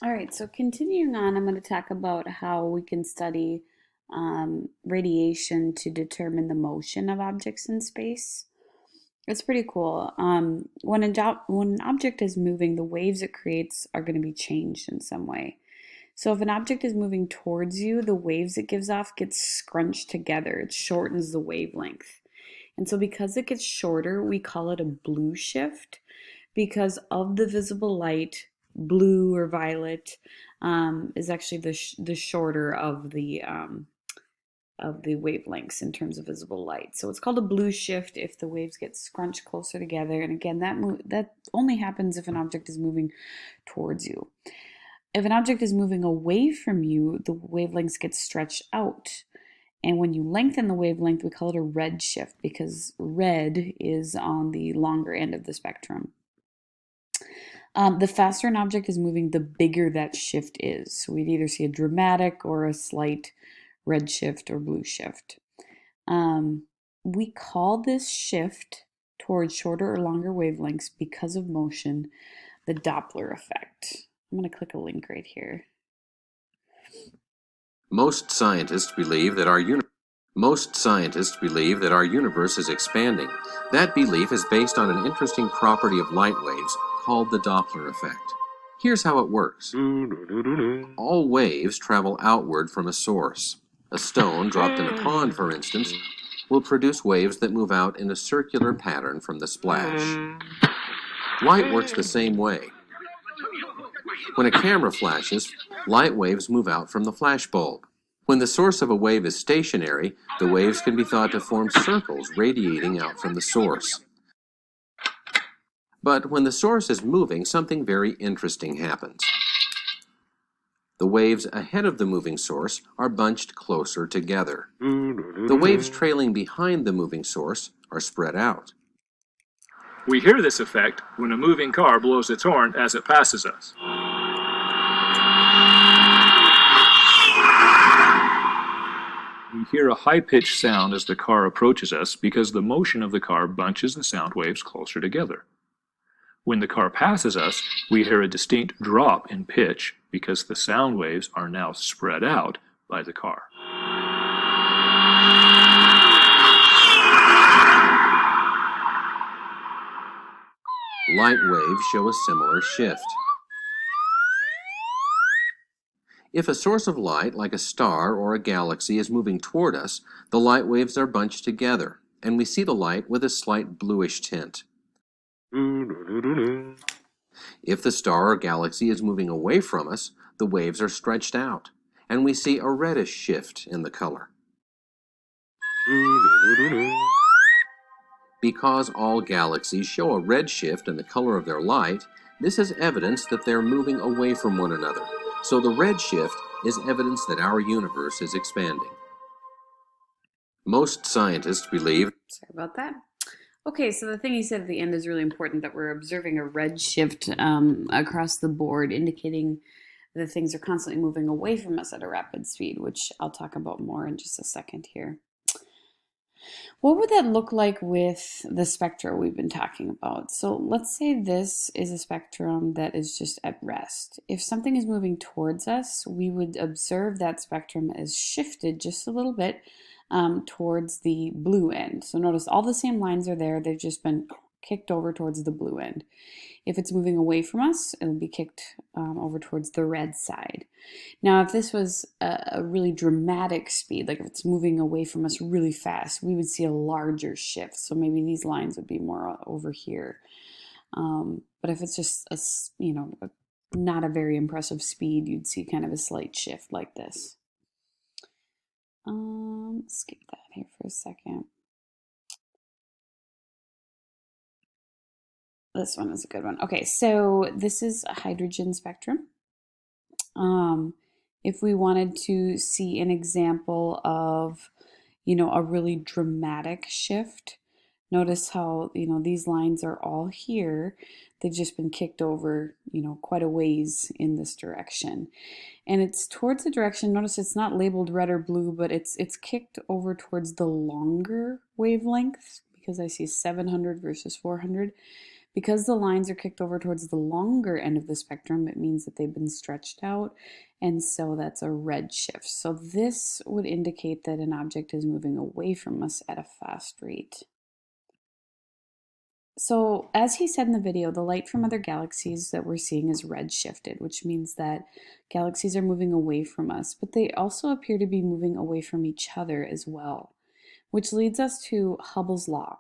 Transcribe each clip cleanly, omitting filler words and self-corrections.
All right, so continuing on, I'm going to talk about how we can study radiation to determine the motion of objects in space. It's pretty cool. When an object is moving, the waves it creates are going to be changed in some way. So if an object is moving towards you, the waves it gives off get scrunched together. It shortens the wavelength. And so because it gets shorter, we call it a blue shift because of the visible light, blue or violet is actually the shorter of the wavelengths in terms of visible light. So it's called a blue shift if the waves get scrunched closer together. And again, that only happens if an object is moving towards you. If an object is moving away from you, the wavelengths get stretched out. And when you lengthen the wavelength, we call it a red shift because red is on the longer end of the spectrum. The faster an object is moving, the bigger that shift is. So we'd either see a dramatic or a slight red shift or blue shift. We call this shift towards shorter or longer wavelengths because of motion the Doppler effect. I'm going to click a link right here. Most scientists believe that our universe is expanding. That belief is based on an interesting property of light waves called the Doppler effect. Here's how it works. All waves travel outward from a source. A stone dropped in a pond, for instance, will produce waves that move out in a circular pattern from the splash. Light works the same way. When a camera flashes, light waves move out from the flash bulb. When the source of a wave is stationary, the waves can be thought to form circles radiating out from the source. But when the source is moving, something very interesting happens. The waves ahead of the moving source are bunched closer together. The waves trailing behind the moving source are spread out. We hear this effect when a moving car blows its horn as it passes us. We hear a high-pitched sound as the car approaches us because the motion of the car bunches the sound waves closer together. When the car passes us, we hear a distinct drop in pitch because the sound waves are now spread out by the car. Light waves show a similar shift. If a source of light, like a star or a galaxy, is moving toward us, the light waves are bunched together, and we see the light with a slight bluish tint. If the star or galaxy is moving away from us, the waves are stretched out, and we see a reddish shift in the color. Because all galaxies show a red shift in the color of their light, this is evidence that they're moving away from one another. So the red shift is evidence that our universe is expanding. Most scientists believe... Sorry about that. Okay, so the thing you said at the end is really important, that we're observing a red shift across the board, indicating that things are constantly moving away from us at a rapid speed, which I'll talk about more in just a second here. What would that look like with the spectra we've been talking about? So let's say this is a spectrum that is just at rest. If something is moving towards us, we would observe that spectrum as shifted just a little bit towards the blue end. So notice all the same lines are there, they've just been kicked over towards the blue end. If it's moving away from us, it'll be kicked over towards the red side. Now, if this was a really dramatic speed, like if it's moving away from us really fast, we would see a larger shift. So maybe these lines would be more over here. But if it's just not a very impressive speed, you'd see kind of a slight shift like this. Skip that here for a second. This one is a good one. Okay, so this is a hydrogen spectrum. If we wanted to see an example of, a really dramatic shift, notice how, these lines are all here. They've just been kicked over, quite a ways in this direction. And it's towards the direction, notice it's not labeled red or blue, but it's kicked over towards the longer wavelength because I see 700 versus 400. Because the lines are kicked over towards the longer end of the spectrum, it means that they've been stretched out, and so that's a red shift. So this would indicate that an object is moving away from us at a fast rate. So as he said in the video, the light from other galaxies that we're seeing is red shifted, which means that galaxies are moving away from us, but they also appear to be moving away from each other as well, which leads us to Hubble's law.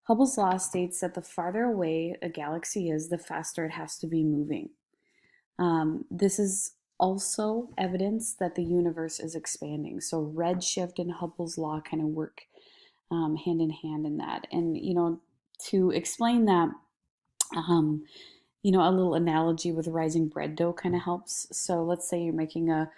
Hubble's law states that the farther away a galaxy is, the faster it has to be moving. This is also evidence that the universe is expanding. So redshift and Hubble's law kind of work hand in hand in that. And, to explain that, a little analogy with rising bread dough kind of helps. So let's say you're making a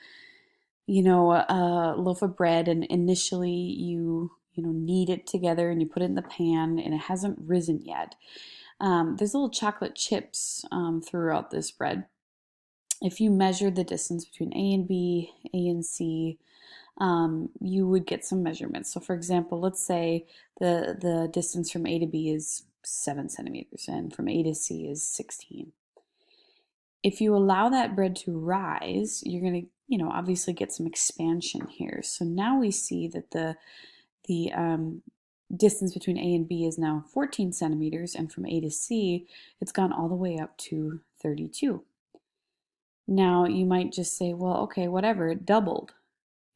loaf of bread, and initially you knead it together and you put it in the pan and it hasn't risen yet. There's little chocolate chips throughout this bread. If you measure the distance between A and B, A and C, you would get some measurements. So for example, let's say the distance from A to B is 7 centimeters and from A to C is 16. If you allow that bread to rise, you're going to, obviously get some expansion here. So now we see that the distance between A and B is now 14 centimeters, and from A to C, it's gone all the way up to 32. Now you might just say, well, okay, whatever, it doubled.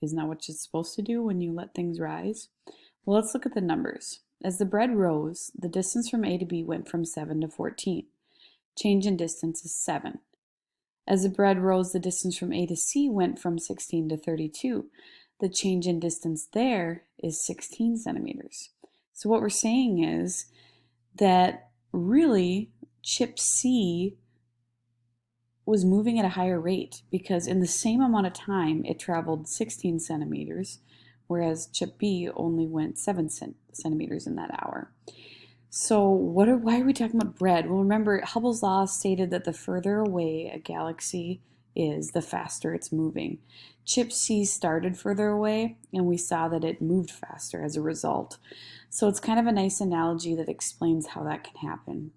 Isn't that what it's supposed to do when you let things rise? Well, let's look at the numbers. As the bread rose, the distance from A to B went from 7 to 14. Change in distance is 7. As the bread rose, the distance from A to C went from 16 to 32. The change in distance there is 16 centimeters. So what we're saying is that really chip C was moving at a higher rate, because in the same amount of time it traveled 16 centimeters, whereas chip B only went 7 centimeters in that hour. So why are we talking about bread? Well, remember, Hubble's law stated that the further away a galaxy is, the faster it's moving. Chip C started further away, and we saw that it moved faster as a result. So it's kind of a nice analogy that explains how that can happen.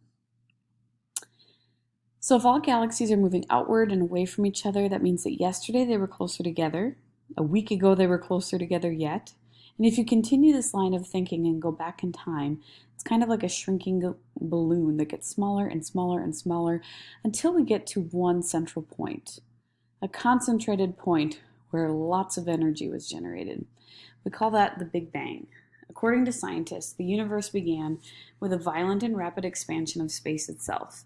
So if all galaxies are moving outward and away from each other, that means that yesterday they were closer together, a week ago they were closer together yet. And if you continue this line of thinking and go back in time, it's kind of like a shrinking balloon that gets smaller and smaller and smaller until we get to one central point, a concentrated point where lots of energy was generated. We call that the Big Bang. According to scientists, the universe began with a violent and rapid expansion of space itself.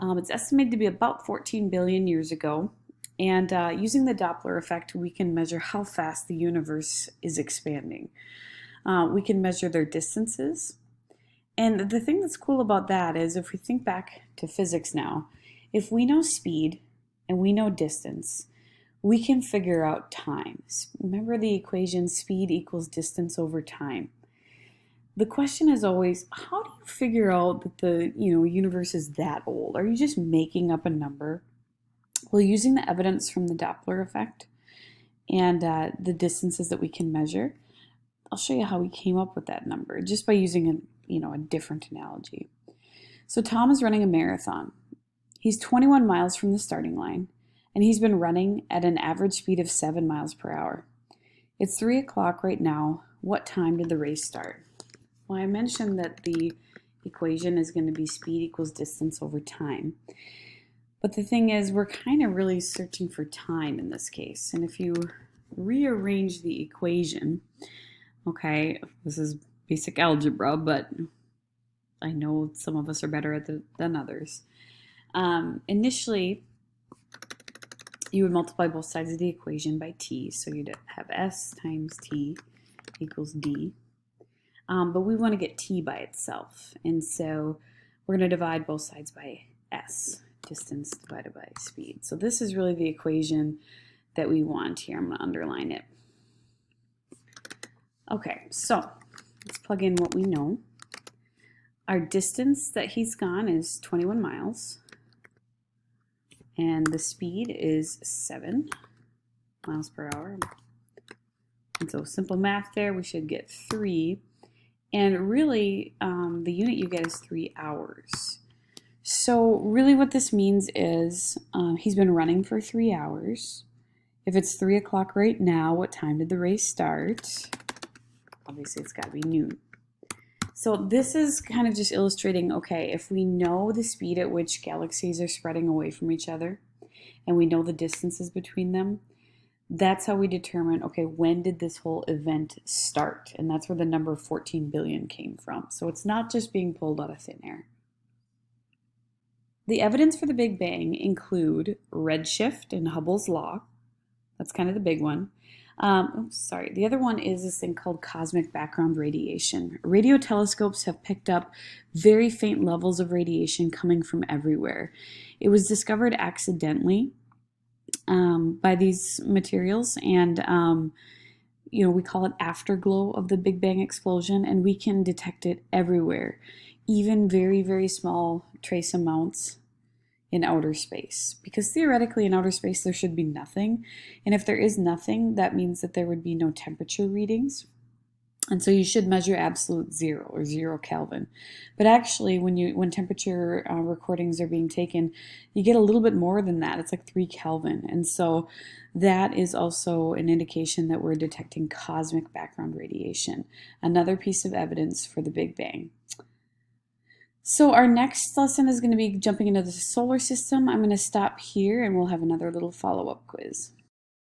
It's estimated to be about 14 billion years ago, and using the Doppler effect, we can measure how fast the universe is expanding. We can measure their distances, and the thing that's cool about that is, if we think back to physics now, if we know speed and we know distance, we can figure out time. Remember the equation speed equals distance over time. The question is always, how do you figure out that the universe is that old? Are you just making up a number? Well, using the evidence from the Doppler effect and the distances that we can measure, I'll show you how we came up with that number just by using a different analogy. So Tom is running a marathon. He's 21 miles from the starting line, and he's been running at an average speed of 7 miles per hour. It's 3 o'clock right now. What time did the race start? Well, I mentioned that the equation is going to be speed equals distance over time. But the thing is, we're kind of really searching for time in this case. And if you rearrange the equation, okay, this is basic algebra, but I know some of us are better at it than others. Initially, you would multiply both sides of the equation by t, so you'd have s times t equals d. But we want to get t by itself, and so we're going to divide both sides by s, distance divided by speed. So this is really the equation that we want here. I'm going to underline it. Okay, so let's plug in what we know. Our distance that he's gone is 21 miles, and the speed is 7 miles per hour. And so simple math there, we should get 3 And really, the unit you get is 3 hours. So really what this means is he's been running for 3 hours. If it's 3 o'clock right now, what time did the race start? Obviously, it's got to be noon. So this is kind of just illustrating, okay, if we know the speed at which galaxies are spreading away from each other, and we know the distances between them, that's how we determine, okay, when did this whole event start? And that's where the number 14 billion came from. So it's not just being pulled out of thin air. The evidence for the Big Bang include redshift and Hubble's law. That's kind of the big one. The other one is this thing called cosmic background radiation. Radio telescopes have picked up very faint levels of radiation coming from everywhere. It was discovered accidentally by these materials, and we call it afterglow of the Big Bang explosion, and we can detect it everywhere, even very, very small trace amounts in outer space, because theoretically in outer space there should be nothing, and if there is nothing, that means that there would be no temperature readings, and so you should measure absolute zero or 0 Kelvin. But actually when temperature recordings are being taken, you get a little bit more than that. It's like 3 Kelvin, and so that is also an indication that we're detecting cosmic background radiation, another piece of evidence for the Big Bang. So our next lesson is going to be jumping into the solar system. I'm going to stop here and we'll have another little follow-up quiz.